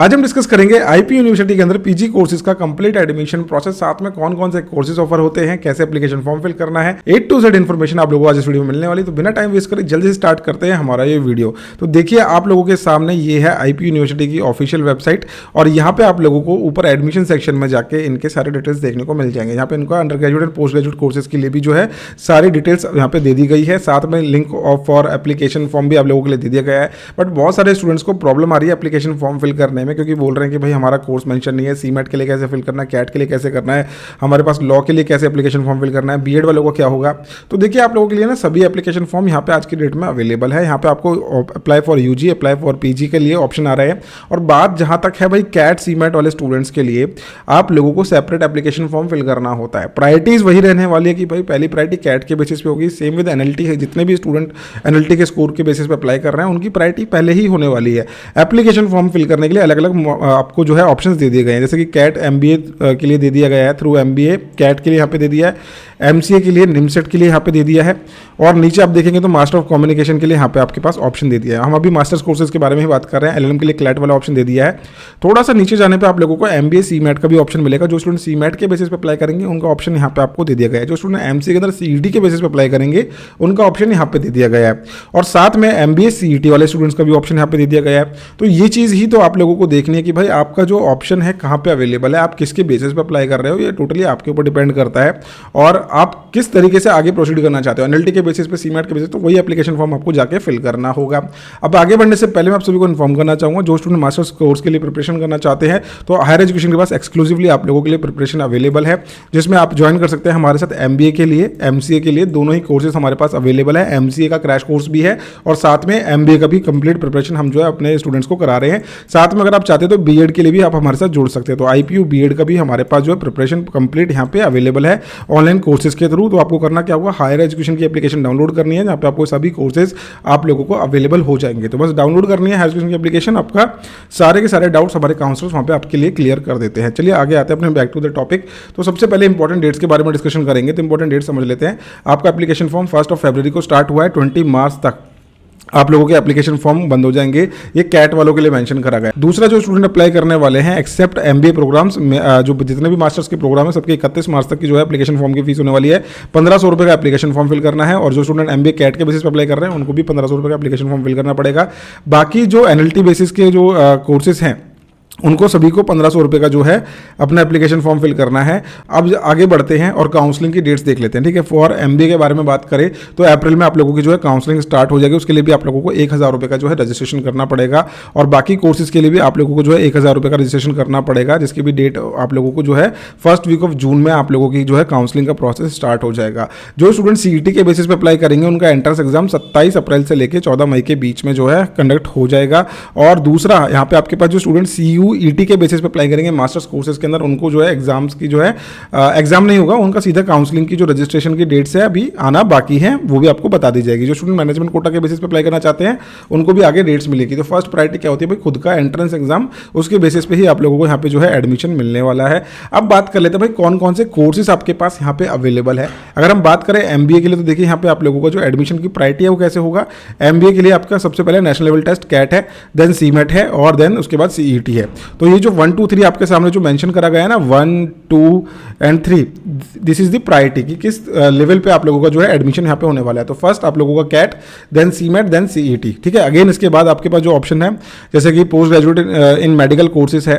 आज हम डिस्कस करेंगे आईपी यूनिवर्सिटी के अंदर पीजी कोर्सेज का कंप्लीट एडमिशन प्रोसेस, साथ में कौन कौन से कोर्सेज ऑफर होते हैं, कैसे एप्लीकेशन फॉर्म फिल करना है, A to Z इन्फॉर्मेशन आप लोगों को आज इस वीडियो में मिलने वाली। तो बिना टाइम वेस्ट करें जल्दी से स्टार्ट करते हैं हमारा ये वीडियो। तो देखिए आप लोगों के सामने ये है आईपी यूनिवर्सिटी की ऑफिशियल वेबसाइट और यहाँ पे आप लोगों को ऊपर एडमिशन सेक्शन में जाके इनके सारे डिटेल्स देखने को मिल जाएंगे। यहाँ पे इनका under graduate and post graduate courses के लिए भी जो है सारी डिटेल्स यहाँ पे दे दी गई है। साथ में लिंक फॉर एप्लीकेशन फॉर्म भी आप लोगों के लिए दे दिया गया है। बट बहुत सारे स्टूडेंट्स को प्रॉब्लम आ रही है एप्लीकेशन फॉर्म फिल करने में, क्योंकि बोल रहे हैं कि हमारा कोर्स मेंशन नहीं है, सीमेट के लिए कैसे फिल करना है, कैट के लिए कैसे करना है, हमारे पास लॉ के लिए कैसे एप्लीकेशन फॉर्म फिल करना है, बीएड वालों को क्या होगा। तो देखिए आप लोगों के लिए ना सभी एप्लीकेशन फॉर्म यहाँ पे आज की डेट में अवेलेबल है। यहाँ पे आपको apply for UG, apply for PG के लिए ऑप्शन आ रहे हैं। और बात जहाँ तक है भाई कैट सीमेट वाले स्टूडेंट्स के लिए आप लोगों को सेपरेट एप्लीकेशन फॉर्म फिल करना होता है। प्रायोरिटीज वही रहने वाली है कि भाई पहली प्रायोरिटी कैट के बेसिस पे होगी। सेम विद एनएलटी है, जितने भी स्टूडेंट एनएलटी के स्कोर के बेसिस पे अप्लाई कर रहे हैं उनकी प्रायोरिटी पहले ही होने वाली है। एप्लीकेशन फॉर्म फिल करने के लिए अलग अलग आपको जो है ऑप्शंस दे दिए गए हैं, जैसे कि कैट एमबीए के लिए दे दिया गया है थ्रू एमबीए, कैट के लिए यहाँ पे दे दिया है, एमसीए के लिए, निमसेट के लिए यहाँ पे दे दिया है। और नीचे आप देखेंगे तो मास्टर ऑफ कम्युनिकेशन के लिए यहाँ पे आपके पास ऑप्शन दे दिया है। हम अभी मास्टर्स कोर्सेज के बारे में ही बात कर रहे हैं। एलएलएम के लिए क्लैट वाला ऑप्शन दे दिया है। थोड़ा सा नीचे जाने पे आप लोगों को एमबीए सीमेट का भी ऑप्शन मिलेगा। जो स्टूडेंट सीमेट के बेसिस पे अप्लाई करेंगे उनका ऑप्शन यहाँ पे आपको दे दिया गया है। जो स्टूडेंट एमसीए के अंदर सीईटी के बेसिस पे अप्लाई करेंगे उनका ऑप्शन यहाँ पे दे दिया गया है। और साथ में एमबीए सीईटी वाले स्टूडेंट्स का भी ऑप्शन यहाँ पे दे दिया गया है। तो ये चीज़ ही तो आप लोगों को देखनी है कि भाई आपका जो ऑप्शन है कहाँ पे अवेलेबल है, आप किसके बेसिस पे अप्लाई कर रहे हो, ये टोटली आपके ऊपर डिपेंड करता है। और आप किस तरीके से आगे प्रोसीड करना चाहते हो, एनएलटी के बेसिस पे, सीमेट के बेसिस, तो वही एप्लीकेशन फॉर्म आपको जाके फिल करना होगा। अब आगे बढ़ने से पहले मैं आप सभी को इन्फॉर्म करना चाहूंगा, जो स्टूडेंट मास्टर्स कोर्स के लिए प्रिपरेशन करना चाहते हैं तो हायर एजुकेशन के पास एक्सक्लूसिवली आप लोगों के लिए प्रिपरेशन अवेलेबल है, जिसमें आप ज्वाइन कर सकते हैं हमारे साथ एमबीए के लिए, एमसीए के लिए। दोनों ही कोर्सेज हमारे पास अवेलेबल है। एमसीए का क्रैश कोर्स भी है और साथ में एमबीए का भी कंप्लीट प्रिपरेशन हम जो है अपने स्टूडेंट्स को करा रहे हैं। साथ में अगर आप चाहते हैं तो बीएड के लिए भी आप हमारे साथ जुड़ सकते हैं। तो आईपीयू बीएड का भी हमारे पास जो है प्रिपरेशन कंप्लीट यहाँ पे अवेलेबल है ऑनलाइन कोर्सेज के थ्रू। तो आपको करना क्या होगा, हायर एजुकेशन की एप्लीकेशन डाउनलोड करनी है, जहाँ पे आपको सभी कोर्सेज आप लोगों को अवेलेबल हो जाएंगे। तो बस डाउनलोड करनी है हायर एजुकेशन की एप्लीकेशन, आपका सारे के सारे डाउट्स हमारे काउंसलर्स वहाँ पे आपके लिए क्लियर कर देते हैं। चलिए आगे आते हैं अपने बैक टू द टॉपिक। तो सबसे पहले इंपॉर्टेंट डेट्स के बारे में डिस्कशन करेंगे। तो इंपॉर्टेंट डेट समझ लेते हैं। आपका एप्लीकेशन फॉर्म 1 फरवरी को स्टार्ट हुआ है, 20 मार्च तक आप लोगों के एप्लीकेशन फॉर्म बंद हो जाएंगे। ये कैट वालों के लिए मेंशन करा गया है। दूसरा, जो स्टूडेंट अप्लाई करने वाले हैं एक्सेप्ट एमबीए प्रोग्राम्स में, जो जितने भी मास्टर्स के प्रोग्राम है सबके 31 मार्च तक की जो है एप्लीकेशन फॉर्म की फीस होने वाली है। 1500 रुपये का एप्लीकेशन फॉर्म फिल करना है। और जो स्टूडेंट एमबीए कैट के बेसिस पर अप्लाई कर रहे हैं उनको भी 1500 रुपये का एप्लीकेशन फॉर्म फिल करना पड़ेगा। बाकी जो एनएलटी बेसिस के जो कोर्सेज हैं उनको सभी को 1500 रुपये का जो है अपना एप्लीकेशन फॉर्म फिल करना है। अब आगे बढ़ते हैं और काउंसलिंग की डेट्स देख लेते हैं। ठीक है, फॉर एमबीए के बारे में बात करें तो अप्रैल में आप लोगों की जो है काउंसलिंग स्टार्ट हो जाएगी। उसके लिए भी आप लोगों को 1000 रुपये का जो है रजिस्ट्रेशन करना पड़ेगा। और बाकी कोर्सेज के लिए भी आप लोगों को जो है 1000 रुपये का रजिस्ट्रेशन करना पड़ेगा, जिसकी भी डेट आप लोगों को जो है फर्स्ट वीक ऑफ जून में आप लोगों की जो है काउंसलिंग का प्रोसेस स्टार्ट हो जाएगा। जो स्टूडेंट सीईटी के बेसिस पे अप्लाई करेंगे उनका एंट्रेंस एग्जाम 27 अप्रैल से लेकर 14 मई के बीच में जो है कंडक्ट हो जाएगा। और दूसरा, यहाँ पे आपके पास जो स्टूडेंट सीयूईटी के बेसिस अप्लाई करेंगे मास्टर्स कोर्सेज के अंदर, उनको जो है एग्जाम्स की जो है एग्जाम नहीं होगा, उनका सीधा काउंसलिंग की जो रजिस्ट्रेशन की डेट्स है अभी आना बाकी है, वो भी आपको बता दी जाएगी। जो स्टूडेंट मैनेजमेंट कोटा के बेसिस पे अप्लाई करना चाहते हैं उनको भी आगे डेट्स मिलेगी। तो फर्स्ट प्रायोरिटी क्या होती है भाई, खुद का एंट्रेंस एग्जाम, उसके बेसिस पे ही आप लोगों को यहाँ पे जो है एडमिशन मिलने वाला है। अब बात कर लेते हैं भाई कौन कौन से कोर्सेज आपके पास यहाँ पे अवेलेबल है। अगर हम बात करें एमबीए के लिए तो देखिए यहाँ पे आप लोगों का जो एडमिशन की प्रायोरिटी है वो कैसे होगा। एमबीए के लिए आपका सबसे पहले नेशनल लेवल टेस्ट कैट है, देन सीमेट है और देन उसके बाद सीईटी है। तो ये जो 1 2 3 आपके सामने जो मेंशन करा गया है ना, 1 2 and 3, this is the priority कि किस लेवल पे आप लोगों का जो है एडमिशन यहाँ पे होने वाला है। तो फर्स्ट आप लोगों का CAT, then CMAT, then CET. ठीक है, अगेन इसके बाद आपके पास जो ऑप्शन है जैसे कि post graduate in medical courses है,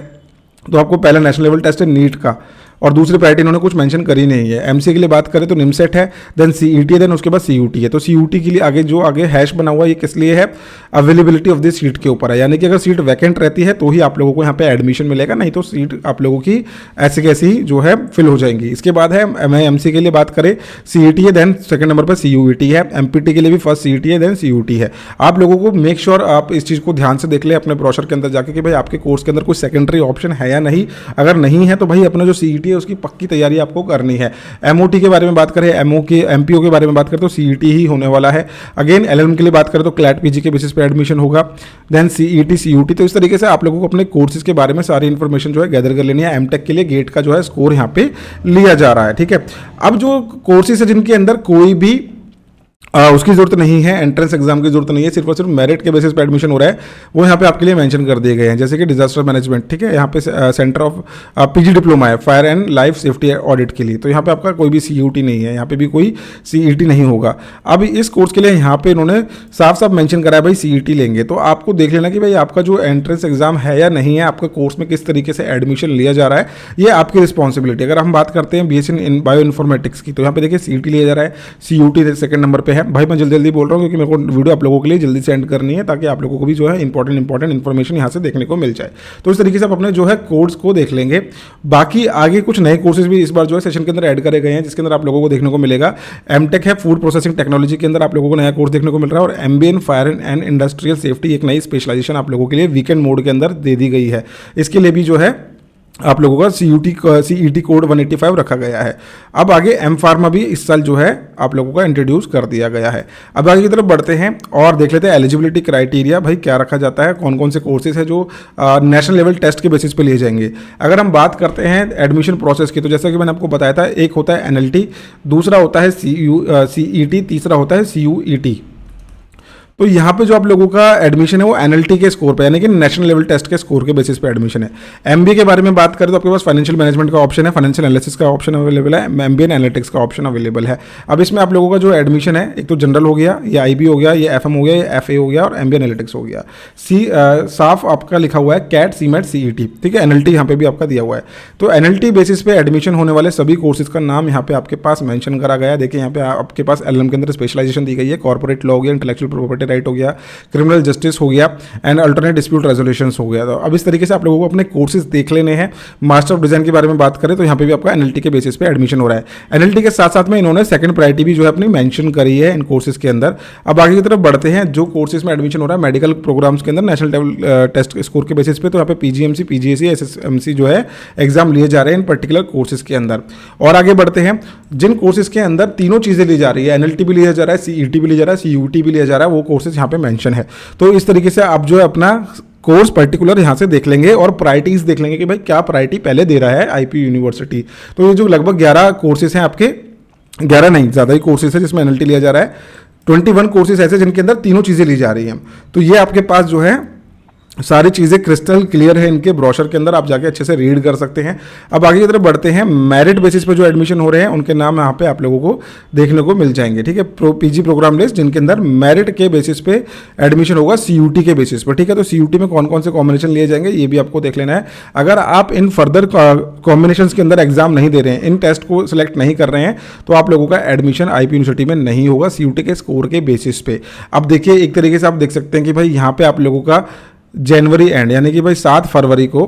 तो आपको पहला नेशनल लेवल टेस्ट है नीट का, और दूसरी प्रायोरिटी इन्होंने कुछ मेंशन करी नहीं है। एमसीए के लिए बात करें तो निमसेट है, देन सीईटी है, देन उसके बाद सीयूटी है। तो सीयूटी के लिए आगे जो आगे हैश बना हुआ है ये किस लिए है, अवेलेबिलिटी ऑफ दिस सीट के ऊपर है, यानी कि अगर सीट वैकेंट रहती है तो ही आप लोगों को यहाँ पे एडमिशन मिलेगा, नहीं तो सीट आप लोगों की ऐसे कैसे ही जो है फिल हो जाएंगी। इसके बाद है एमसीए के लिए बात करें सीईटी है, देन सेकंड नंबर पर सीयूईटी है। एमपीटी के लिए भी फर्स्ट सीईटी है, देन सीयूटी है। आप लोगों को मेक श्योर आप इस चीज़ को ध्यान से देख ले अपने ब्रोशर के अंदर जाके कि भाई आपके कोर्स के अंदर कोई सेकेंडरी ऑप्शन है या नहीं। अगर नहीं है तो भाई अपना जो सीईटी है उसकी पक्की तैयारी आपको करनी है। एमओटी के बारे में बात करें, एमपीओ के बारे में बात करें तो सीईटी ही होने वाला है। अगेन एलएलएम के लिए बात करें तो क्लैट पीजी के बेसिस पे एडमिशन होगा, देन सीईटी सीयूटी। तो इस तरीके से आप लोगों को अपने कोर्सेज के बारे में सारी इंफॉर्मेशन जो है गैदर कर लेनी है। एमटेक के लिए गेट का जो है स्कोर यहाँ पे लिया जा रहा है। ठीक है, अब जो कोर्सेज है जिनके अंदर कोई भी उसकी जरूरत नहीं है, एंट्रेंस एग्जाम की जरूरत नहीं है, सिर्फ और सिर्फ मेरिट के बेसिस पे एडमिशन हो रहा है, वो यहाँ पे आपके लिए मेंशन कर दिए गए हैं। जैसे कि डिजास्टर मैनेजमेंट, ठीक है, यहाँ पे सेंटर ऑफ पीजी डिप्लोमा है fire and life safety audit के लिए, तो यहाँ पे आपका कोई भी सीयूटी नहीं है, यहाँ पे भी कोई सीईटी नहीं होगा। अब इस कोर्स के लिए यहाँ पे इन्होंने साफ साफ मेंशन करा है भाई सीईटी लेंगे, तो आपको देख लेना कि भाई आपका जो एंट्रेंस एग्जाम है या नहीं है, आपके कोर्स में किस तरीके से एडमिशन लिया जा रहा है, ये आपकी रिस्पॉन्सिबिलिटी। अगर हम बात करते हैं बीएससी इन बायो इन्फॉर्मेटिक्स की, तो यहाँ पे देखिए सीईटी लिया जा रहा है, सीयूटी सेकंड नंबर पे है। भाई मैं जल्दी बोल रहा हूँ क्योंकि मेरे को वीडियो आप लोगों के लिए जल्दी सेंड करनी है, ताकि आप लोगों को भी जो है इंपॉर्टेंट इन्फॉर्मेशन यहाँ से देखने को मिल जाए। तो इस तरीके से आप अपने जो है कोर्स को देख लेंगे। बाकी आगे कुछ नए कोर्सेज भी इस बार जो है सेशन के अंदर ऐड करे गए हैं, जिसके अंदर आप लोगों को देखने को मिलेगा एमटेक है फूड प्रोसेसिंग टेक्नोलॉजी के अंदर आप लोगों को नया कोर्स देखने को मिल रहा है, और MBA in fire and industrial safety एक नई स्पेशलाइजेशन आप लोगों के लिए वीकेंड मोड के अंदर दे दी गई है। इसके लिए भी जो है आप लोगों का सीईटी कोड 185 रखा गया है। अब आगे एम फार्मा भी इस साल जो है आप लोगों का इंट्रोड्यूस कर दिया गया है। अब आगे की तरफ बढ़ते हैं और देख लेते हैं एलिजिबिलिटी क्राइटेरिया, भाई क्या रखा जाता है, कौन कौन से कोर्सेज है जो नेशनल लेवल टेस्ट के बेसिस पे लिए जाएंगे। अगर हम बात करते हैं एडमिशन प्रोसेस की, तो जैसा कि मैंने आपको बताया था, एक होता है एनएलटी, दूसरा होता है सीईटी, तीसरा होता है सीयूईटी। तो यहाँ पे जो आप लोगों का एडमिशन है वो एनएलटी के स्कोर पे, यानी कि नेशनल लेवल टेस्ट के स्कोर के बेसिस पे एडमिशन है। एमबीए के बारे में बात करें तो आपके पास फाइनेंशियल मैनेजमेंट का ऑप्शन है, फाइनेंशियल एनालिसिस का ऑप्शन अवेलेबल है, एमबीए एनालिटिक्स का ऑप्शन अवेलेबल है। अब इसमें आप लोगों का जो एडमिशन है, एक तो जनरल हो गया, ये आईबी हो गया, ये एफएम हो गया, ये एफए हो गया, और एमबीए एनालिटिक्स हो गया। साफ आपका लिखा हुआ है कैट सीमेट सीईटी, ठीक है, एनएलटी यहाँ पे भी आपका दिया हुआ है। तो एनएलटी बेसिस पे एडमिशन होने वाले सभी कोर्सेज का नाम यहाँ पे आपके पास मेंशन करा गया है। देखिए यहाँ पे आपके पास एलएम के अंदर स्पेशलाइजेशन दी गई है, कॉर्पोरेट लॉ हो गया, इंटेलेक्चुअल प्रॉपर्टी राइट हो गया, क्रिमिनल जस्टिस हो गया, एंड अल्टरनेट डिस्प्यूट रेजोल्यूशंस हो गया। तो अब इस तरीके से आप लोगों को अपने कोर्सेज देख लेने हैं। मास्टर ऑफ डिजाइन के बारे में बात करें तो यहाँ पे भी आपका एनएलटी के बेसिस पे एडमिशन हो रहा है। एनएलटी के साथ साथ में इन्होंने सेकंड प्रायोरिटी भी जो है अपनी मेंशन करी है इन कोर्सेज के अंदर। अब आगे की तरफ बढ़ते हैं, जो कोर्सेज में एडमिशन हो रहा है मेडिकल प्रोग्राम्स के अंदर नेशनल लेवल टेस्ट स्कोर के बेसिस पे, तो यहाँ पे पीजीएमसी, पीजीएससी, एसएसएमसी जो है एग्जाम लिए जा रहे हैं इन पर्टिकुलर कोर्सेज के अंदर। और आगे बढ़ते हैं, जिन कोर्सेज के अंदर तीनों चीजें ली जा रही है, एनएलटी भी लिया जा रहा है, सीईटी भी लिया जा रहा है, सीयूटी भी लिया जा रहा है, वो कोर्सेज यहाँ पे मेंशन है। तो इस तरीके से आप जो है अपना कोर्स पर्टिकुलर यहाँ से देख लेंगे और प्रायोरिटीज देख लेंगे कि भाई क्या प्रायोरिटी पहले दे रहा है आईपी यूनिवर्सिटी। तो ये जो लगभग 11 कोर्सेज हैं आपके, 11 नहीं ज़्यादा ही कोर्सेज है जिसमें एनएलटी लिया जा रहा है, 21 कोर्सेज ऐसे जिनके अंदर तीनों चीज़ें ली जा रही हैं। तो ये आपके पास जो है सारी चीज़ें क्रिस्टल क्लियर है इनके ब्रोशर के अंदर, आप जाके अच्छे से रीड कर सकते हैं। अब आगे की तरफ बढ़ते हैं, मेरिट बेसिस पे जो एडमिशन हो रहे हैं उनके नाम यहाँ पे आप लोगों को देखने को मिल जाएंगे, ठीक है। पीजी प्रोग्राम लिस्ट जिनके अंदर मेरिट के बेसिस पे एडमिशन होगा सीयूटी के बेसिस पे, ठीक है। तो सीयूटी में कौन कौन से कॉम्बिनेशन लिए जाएंगे ये भी आपको देख लेना है। अगर आप इन फर्दर कॉम्बिनेशन के अंदर एग्जाम नहीं दे रहे हैं, इन टेस्ट को सिलेक्ट नहीं कर रहे हैं, तो आप लोगों का एडमिशन आईपी यूनिवर्सिटी में नहीं होगा सीयूटी के स्कोर के बेसिस पे। अब देखिए एक तरीके से आप देख सकते हैं कि भाई यहाँ पे आप लोगों का जनवरी एंड यानी कि भाई 7 फरवरी को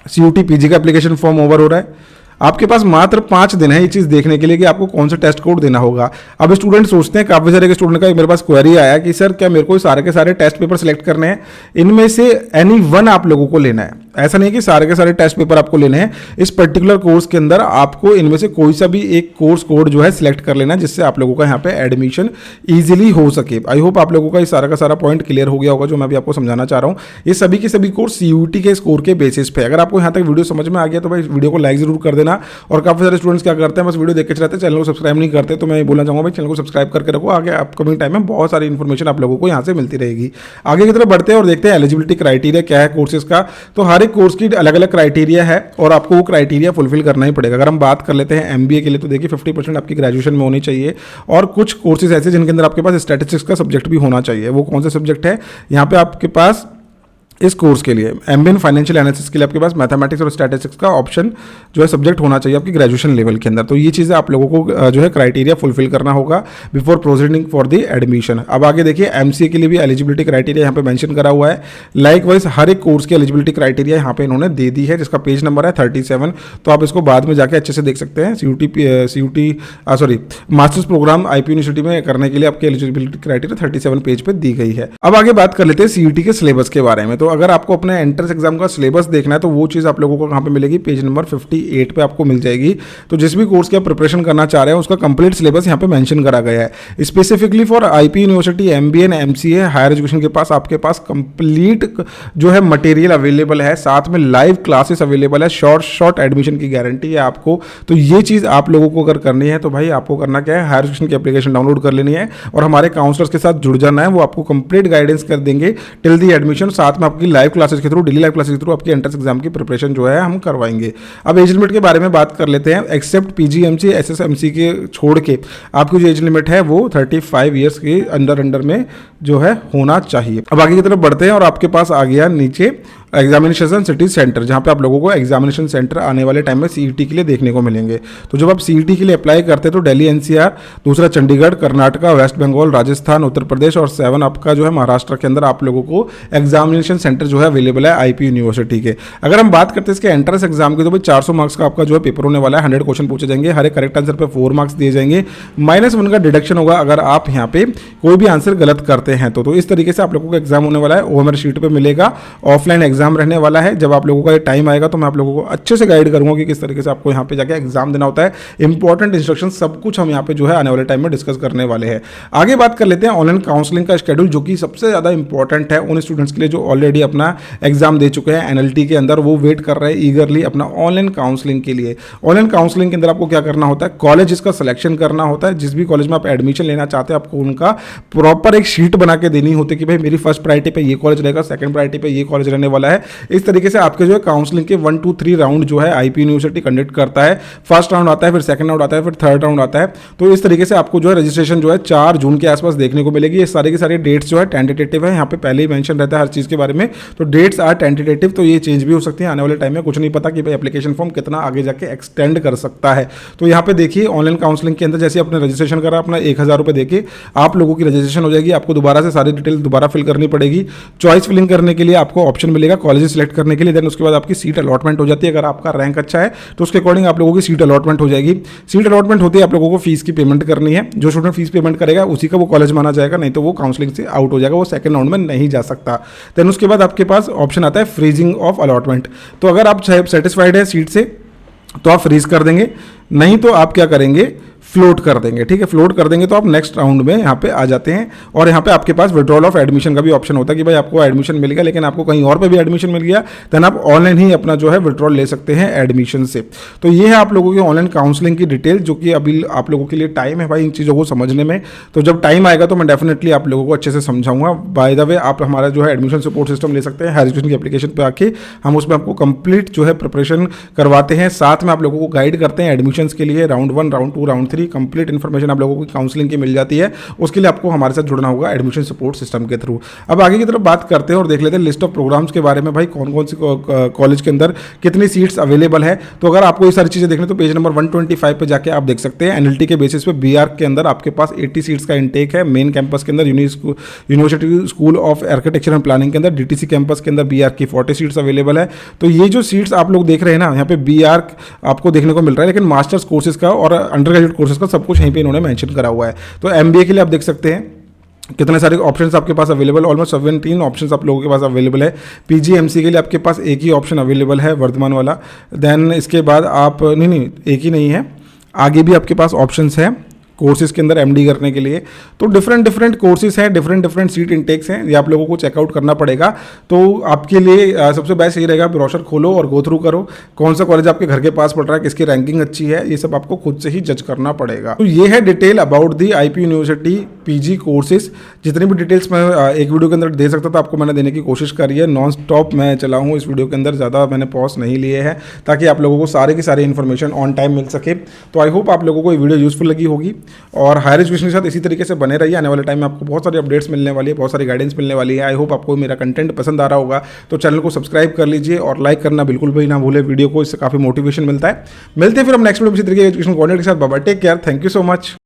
सीयूटी पीजी का एप्लीकेशन फॉर्म ओवर हो रहा है। आपके पास मात्र 5 दिन है ये चीज़ देखने के लिए कि आपको कौन सा टेस्ट कोड देना होगा। अब स्टूडेंट सोचते हैं, काफ़ी सारे स्टूडेंट का मेरे पास क्वेरी आया कि सर क्या मेरे को सारे के सारे टेस्ट पेपर सिलेक्ट करने हैं, इनमें से एनी वन आप लोगों को लेना है। ऐसा नहीं कि सारे के सारे टेस्ट पेपर आपको लेने हैं, इस पर्टिकुलर कोर्स के अंदर आपको इनमें से कोई सा भी एक कोर्स कोड जो है सिलेक्ट कर लेना है, जिससे आप लोगों का यहाँ पे एडमिशन ईजिली हो सके। आई होप आप लोगों का ये सारा का सारा पॉइंट क्लियर हो गया होगा जो मैं भी आपको समझाना चाह रहा हूँ। ये सभी के सभी कोर्स सीयूटी के स्कोर के बेसिस पे। अगर आपको यहाँ तक वीडियो समझ में आ गया तो भाई वीडियो को लाइक जरूर कर देना। और काफ़ी सारे स्टूडेंट्स क्या करते हैं, बस वीडियो देख के चलाते हैं, चैनल को सब्सक्राइब नहीं करते। तो मैं बोलना चाहूँगा भाई चैनल को सब्सक्राइब करके रखो, आगे अपकमिंग टाइम में बहुत सारी इन्फॉर्मेशन आप लोगों को यहाँ से मिलती रहेगी। आगे की तरफ बढ़ते हैं और देखते हैं एलिजिबिलिटी क्राइटेरिया क्या है कोर्सेज का। तो हर एक कोर्स की अलग अलग क्राइटेरिया है और आपको वो क्राइटेरिया फुलफिल करना ही पड़ेगा। अगर हम बात कर लेते हैं एमबीए के लिए, तो देखिए 50% आपकी ग्रेजुएशन में होनी चाहिए, और कुछ कोर्सेज ऐसे जिनके अंदर आपके पास स्टैटिस्टिक्स का सब्जेक्ट भी होना चाहिए। वो कौन सा सब्जेक्ट है, यहाँ पे आपके पास इस कोर्स के लिए एमबीए इन फाइनेंशियल एनालिसिस के लिए आपके पास मैथमेटिक्स और स्टैटिस्टिक्स का ऑप्शन जो है सब्जेक्ट होना चाहिए आपकी ग्रेजुएशन लेवल के अंदर। तो ये चीज़ें आप लोगों को जो है क्राइटेरिया फुलफिल करना होगा before proceeding for the admission. अब आगे देखिए एमसीए के लिए भी एलिजिबिलिटी क्राइटेरिया यहाँ पे मेंशन करा हुआ है। लाइक वाइज हर एक कोर्स की एलिजिबिलिटी क्राइटेरिया यहाँ पे इन्होंने दे दी है, जिसका पेज नंबर है 37। तो आप इसको बाद में जाके अच्छे से देख सकते हैं। CUET masters program IP university में करने के लिए आपकी एलिजिबिलिटी क्राइटेरिया 37 पेज पे दी गई है। अब आगे बात कर लेते हैं सीयूटी के सिलेबस के बारे में। तो तो अगर आपको अपने एंट्रेंस एग्जाम का सिलेबस देखना है तो वो चीज़ आप लोगों को कहाँ पे मिलेगी, पेज नंबर 58 पे आपको मिल जाएगी। तो जिस भी कोर्स की आप प्रिपरेशन करना चाह रहे हैं उसका कंप्लीट सिलेबस यहाँ पे मेंशन करा गया है। Specifically for IP university, MBA and MCA higher education के पास आपके पास कंप्लीट जो है मटेरियल अवेलेबल है, साथ में लाइव क्लासेस अवेलेबल है, शॉर्ट एडमिशन की गारंटी है आपको। तो ये चीज़ आप लोगों को अगर करनी है तो भाई आपको करना क्या है, हायर एजुकेशन की एप्लीकेशन डाउनलोड कर लेनी है और हमारे काउंसलर्स के साथ जुड़ जाना है। वो आपको कंप्लीट गाइडेंस कर देंगे टिल दी एडमिशन, साथ में आपकी लाइव क्लासेस के थ्रू, डेली लाइव क्लासेस के थ्रू आपकी एंट्रेंस एग्जाम की प्रिपरेशन जो है हम करवाएंगे। अब एज लिमिट के बारे में बात कर लेते हैं। एक्सेप्ट पीजीएमसी एसएसएमसी के छोड़ के आपकी जो एज लिमिट है वो 35 ईयर्स के अंडर में जो है होना चाहिए। अब आगे की तरफ बढ़ते हैं और आपके पास आ गया नीचे एग्जामिनेशन सिटी सेंटर, जहां पे आप लोगों को एग्जामिनेशन सेंटर आने वाले टाइम में सीईटी के लिए देखने को मिलेंगे। तो जब आप सीईटी के लिए अप्लाई करते हैं तो दिल्ली एनसीआर, दूसरा चंडीगढ़, कर्नाटका, वेस्ट बंगाल, राजस्थान, उत्तर प्रदेश और 7 आपका जो है महाराष्ट्र के अंदर आप लोगों को एग्जामिनेशन सेंटर जो है अवेलेबल है आईपी यूनिवर्सिटी के। अगर हम बात करते हैं इसके एंट्रेंस एग्जाम की तो भाई 400 मार्क्स का आपका जो है पेपर होने वाला है। 100 क्वेश्चन पूछे जाएंगे, हर एक करेक्ट आंसर पर 4 मार्क्स दिए जाएंगे, -1 का डिडक्शन होगा अगर आप यहाँ पे कोई भी आंसर गलत करते हैं तो इस तरीके से आप लोगों को एग्जाम होने वाला है। ओएमआर शीट पे मिलेगा, ऑफलाइन एग्जाम रहने वाला है। जब आप लोगों का ये टाइम आएगा तो मैं आप लोगों को अच्छे से गाइड करूंगा कि किस तरीके से आपको यहाँ पे जाके एग्जाम देना होता है। इंपॉर्टेंट इंस्ट्रक्शन सब कुछ हम यहाँ पे जो है आने वाले टाइम में डिस्कस करने वाले हैं। आगे बात कर लेते हैं ऑनलाइन काउंसलिंग का शेड्यूल, जो कि सबसे ज़्यादा इंपॉर्टेंट है उन स्टूडेंट्स के लिए जो ऑलरेडी अपना एग्जाम दे चुके हैं एनएलटी के अंदर, वो वेट कर रहे हैं ईगरली अपना ऑनलाइन काउंसलिंग के लिए। ऑनलाइन काउंसलिंग के अंदर आपको क्या करना होता है, कॉलेज इसका सिलेक्शन करना होता है। जिस भी कॉलेज में आप एडमिशन लेना चाहते हैं आपको उनका प्रॉपर एक शीट बना के देनी होती है कि भाई मेरी फर्स्ट प्रायोरिटी पे ये कॉलेज रहेगा, सेकंड प्रायोरिटी पे ये कॉलेज रहने वाला है। इस तरीके से आपके जो है काउंसलिंग के 1, 2, 3 राउंड जो है आईपी यूनिवर्सिटी कंडक्ट करता है। फर्स्ट राउंड आता है, फिर सेकंड राउंड आता है, फिर थर्ड राउंड आता है। तो इस तरीके से आपको जो है रजिस्ट्रेशन जो है 4 जून के आसपास देखने को मिलेगी। ये सारे के सारे डेट्स जो है टेंटेटिव है, यहाँ पे पहले ही मेंशन रहता है हर चीज़ के बारे में। तो डेट्स आर टेंटेटिव, तो ये चेंज भी हो सकती है आने वाले टाइम में। कुछ नहीं पता कि भाई एप्लीकेशन फॉर्म कितना आगे जाके एक्सटेंड कर सकता है। तो यहाँ पे देखिए ऑनलाइन काउंसलिंग के अंदर जैसे आपने रजिस्ट्रेशन करा, अपना 1000 रुपये देके आप लोगों की रजिस्ट्रेशन हो जाएगी। आपको दोबारा से सारी डिटेल दोबारा फिल करनी पड़ेगी। चॉइस फिलिंग करने के लिए आपको ऑप्शन मिलेगा कॉलेज सिलेक्ट करने के लिए। देन उसके बाद आपकी सीट अलॉटमेंट हो जाती है। अगर आपका रैंक अच्छा है तो उसके अकॉर्डिंग आप लोगों की सीट अलॉटमेंट हो जाएगी। सीट अलॉटमेंट होती है, आप लोगों को फीस की पेमेंट करनी है। जो स्टूडेंट फीस पेमेंट करेगा उसी का वो कॉलेज माना जाएगा, नहीं तो वो काउंसलिंग से आउट हो जाएगा, वो सेकंड राउंड में नहीं जा सकता। देन उसके बाद आपके पास ऑप्शन आता है फ्रीजिंग ऑफ अलॉटमेंट। तो अगर आप सेटिस्फाइड है सीट से तो आप फ्रीज कर देंगे, नहीं तो आप क्या करेंगे, फ्लोट कर देंगे। ठीक है, फ्लोट कर देंगे तो आप नेक्स्ट राउंड में यहाँ पे आ जाते हैं। और यहाँ पे आपके पास विड्रॉल ऑफ एडमिशन का भी ऑप्शन होता है कि भाई आपको एडमिशन मिल गया लेकिन आपको कहीं और पे भी एडमिशन मिल गया, देन आप ऑनलाइन ही अपना जो है विड्रॉल ले सकते हैं एडमिशन से। तो ये है आप लोगों की ऑनलाइन काउंसलिंग की डिटेल, जो कि अभी आप लोगों के लिए टाइम है भाई इन चीज़ों को समझने में। तो जब टाइम आएगा तो मैं डेफिनेटली आप लोगों को अच्छे से समझाऊंगा। बाय द वे आप हमारा जो है एडमिशन सपोर्ट सिस्टम ले सकते हैं हायर एजुकेशन की एप्लीकेशन पर आके, हम उसमें आपको कंप्लीट जो है प्रिपरेशन करवाते हैं, साथ में आप लोगों को गाइड करते हैं एडमिशन के लिए। Round 1, round 2, round 3 complete information आप लोगों को काउंसलिंग की मिल जाती है। उसके लिए आपको हमारे साथ जुड़ना होगा एडमिशन सपोर्ट सिस्टम के थ्रू। अब आगे की तरफ बात करते हैं और देख लेते हैं लिस्ट ऑफ प्रोग्राम्स के बारे में, भाई कौन कौन सी कॉलेज के अंदर कितनी सीट्स अवेलेबल है। तो अगर आपको ये सारी चीज़ें देखनी तो पेज नंबर 125 पे जाके आप देख सकते हैं। एनएलटी के बेसिस पे बीआर के अंदर आपके पास 80 सीट्स का इंटेक है। मेन कैंपस के अंदर university school of architecture and planning के अंदर, डीटीसी कैंपस के अंदर बीआर की 40 सीट्स अवेलेबल है। तो ये जो सीट्स आप लोग देख रहे हैं ना, यहाँ पे बीआर आपको देखने को मिल रहा है, लेकिन मास्टर्स कोर्सेज का और अंडर ग्रेजुएट कोर्सेज का सब कुछ यहीं पे इन्होंने मेंशन करा हुआ है। तो एमबीए के लिए आप देख सकते हैं कितने सारे ऑप्शंस आपके पास अवेलेबल, ऑलमोस्ट 17 ऑप्शंस आप लोगों के पास अवेलेबल है। पीजीएमसी के लिए आपके पास एक ही ऑप्शन अवेलेबल है, वर्धमान वाला। देन इसके बाद आप नहीं एक ही नहीं है, आगे भी आपके पास ऑप्शंस है कोर्सेज के अंदर एमडी करने के लिए। तो डिफरेंट कोर्सेज हैं, डिफरेंट सीट इनटेक्स हैं, ये आप लोगों को चेकआउट करना पड़ेगा। तो आपके लिए सबसे बेस्ट यही रहेगा, ब्रोशर खोलो और गो थ्रू करो, कौन सा कॉलेज आपके घर के पास पड़ रहा है, किसकी रैंकिंग अच्छी है, ये सब आपको खुद से ही जज करना पड़ेगा। तो ये है detail about the IP university PG courses. जितनी भी डिटेल्स मैं एक वीडियो के अंदर दे सकता था आपको मैंने देने की कोशिश करी है। नॉन स्टॉप मैं चला हूँ इस वीडियो के अंदर, ज़्यादा मैंने पॉज नहीं लिए हैं, ताकि आप लोगों को सारे की सारी इन्फॉर्मेशन ऑन टाइम मिल सके। तो आई होप आप लोगों को ये वीडियो यूजफुल लगी होगी और हायर एजुकेशन के साथ इसी तरीके से बने रहिए। आने वाले टाइम में आपको बहुत सारी अपडेट्स मिलने वाली है, बहुत सारी गाइडेंस मिलने वाली है। आई होप आपको मेरा कंटेंट पसंद आ रहा होगा, तो चैनल को सब्सक्राइब कर लीजिए और लाइक करना बिल्कुल भी ना भूले वीडियो को, इससे काफ़ी मोटिवेशन मिलता है। मिलते हैं फिर हम नेक्स्ट वीडियो में इसी तरीके के एजुकेशन कंटेंट के साथ। Bye bye, take care, thank you so much.